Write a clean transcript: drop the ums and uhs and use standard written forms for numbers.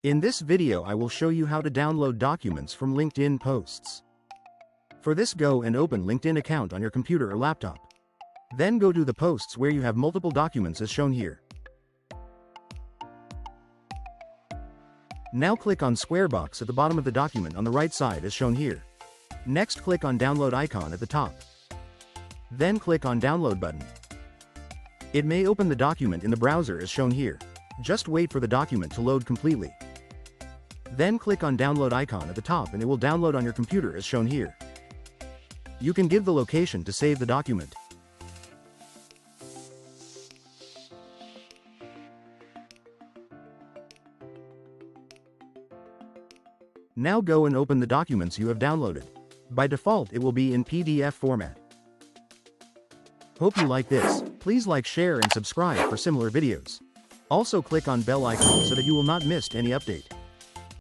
In this video I will show you how to download documents from LinkedIn posts. For this, go and open LinkedIn account on your computer or laptop. Then go to the posts where you have multiple documents as shown here. Now click on square box at the bottom of the document on the right side as shown here. Next click on download icon at the top. Then click on download button. It may open the document in the browser as shown here. Just wait for the document to load completely. Then click on download icon at the top and it will download on your computer as shown here. You can give the location to save the document. Now go and open the documents you have downloaded. By default it will be in PDF format. Hope you like this. Please like, share and subscribe for similar videos. Also click on bell icon so that you will not miss any update.